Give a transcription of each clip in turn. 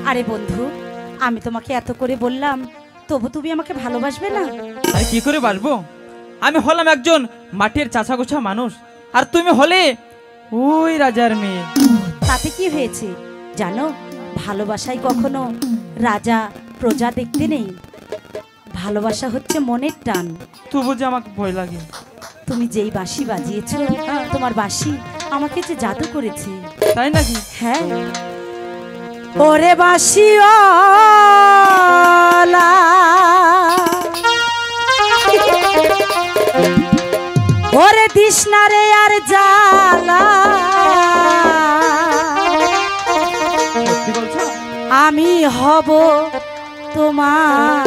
আরে বন্ধু, আমি তোমাকে এত করে বললাম, তবু তুমি আমাকে ভালোবাসবে না? আরে কি করে বাসবো? আমি হলাম একজন মাটির চাচা গোছা মানুষ, আর তুমি হলে ওই রাজার মেয়ে। তাতে কি হয়েছে জানো, ভালোবাসায় কখনো রাজা প্রজা দেখতে নেই। ভালোবাসা হচ্ছে মনের টান। তবু যে আমাকে ভয় লাগে। তুমি যেই বাঁশি বাজিয়েছো, তোমার বাঁশি আমাকে যে জাদু করেছে। তাই নাকি? হ্যাঁ। ওরে বাঁশিওয়ালা, ওরে দিশনা রে আর জ্বালা, আমি হব তোমার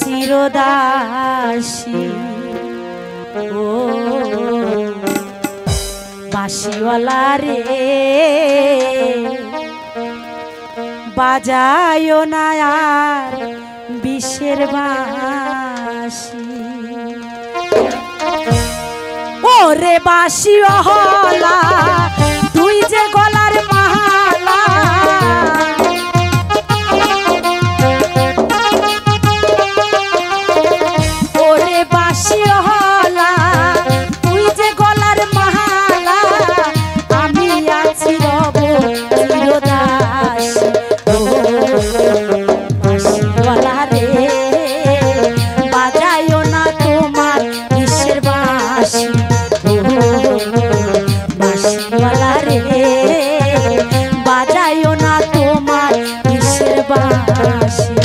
চিরদাসী। ও বাঁশিওয়ালা রে, বাজায়ো না আর বিষের বাঁশি। ওরে বাঁশিওয়ালা, তুই যে গলার মালা, ওরে বাঁশিওয়ালা, তুই যে গলার মালা, আমি আছি রব চিরদাসী। বাঁশিওয়ালা রে, বাজায়ো না তোমার বিষের বাঁশি। বাঁশিওয়ালা রে, বাজায়ো না তোমার বিষের বাঁশি।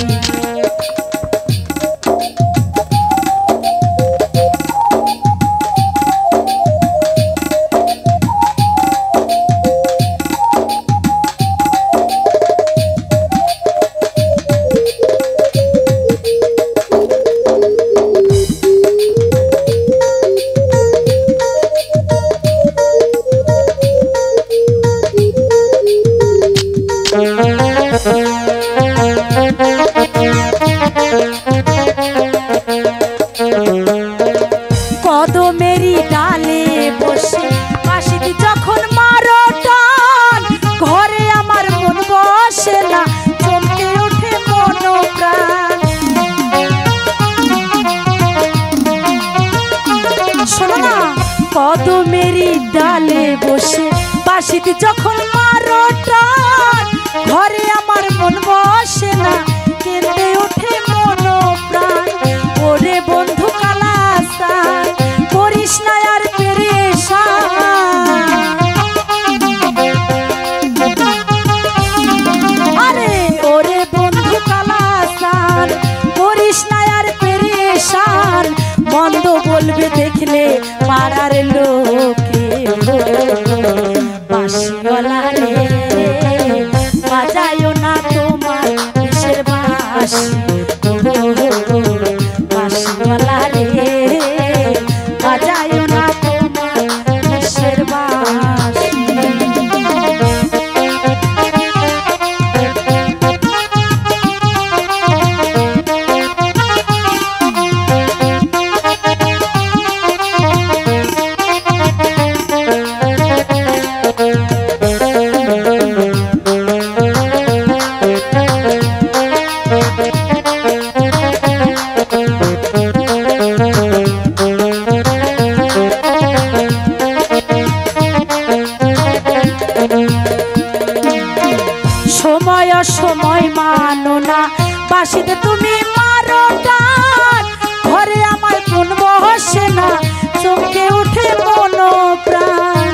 কদমেরি ডালে বসে বাঁশিতে যখন মারো টান, ঘরে আমার মন বসে না, চমকে ওঠে মন প্রাণ। শোনো না, কদমেরি ডালে বসে বাঁশিতে যখন মারো টান, ঘরে আমার মন বসে না, কেঁদে ওঠে মন প্রাণ। ওরে বন্ধু কালাসান, করিস না আর পেরেশান। আরে ওরে বন্ধু কালাসান, করিস না আর পেরেশান। মন্দ বলবে দেখলে পাড়ার লোকে। বাঁশিওয়ালা রে, বাজায়ো না তোমার বিষের বাঁশি। বাঁশিওয়ালা রে, বাজায়ো না তোমার বিষের বাঁশি। সময় অসময় মানো না, বাঁশিতে তুমি মারো টান, ঘরে আমার মন বসে না, চমকে ওঠে মন প্রাণ।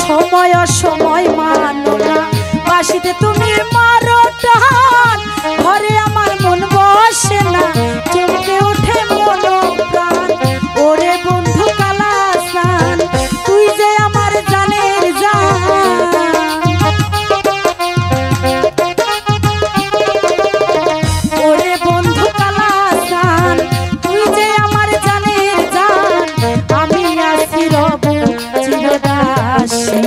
সময় অসময় মানো না, বাঁশিতে তুমি মারো টান, ঘরে আমার মন বসে না, চমকে ওঠে মন প্রাণ। ওরে বন্ধু কালাসান, তুই যে আমার জানের জান। ওরে বন্ধু কালাসান, তুই যে আমার জানের জান, আমি আছি রব চিরদাসী।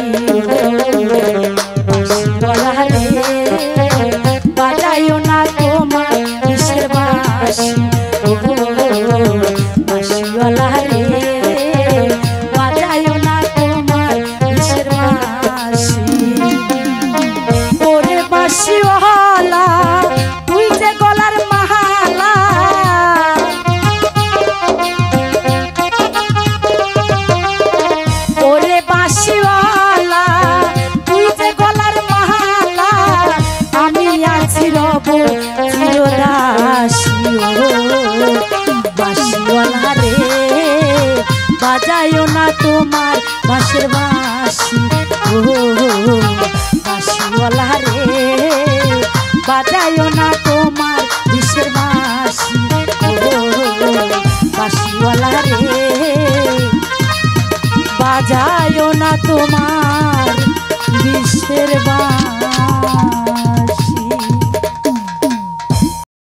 বাঁশিওয়ালা রে বাজায়ও না তোমার বাঁশের বাঁশি ও বাঁশিওয়ালা রে বাজায়ও না তোমার বিষের বাঁশি ও বাঁশিওয়ালা রে বাজায়ও না তোমার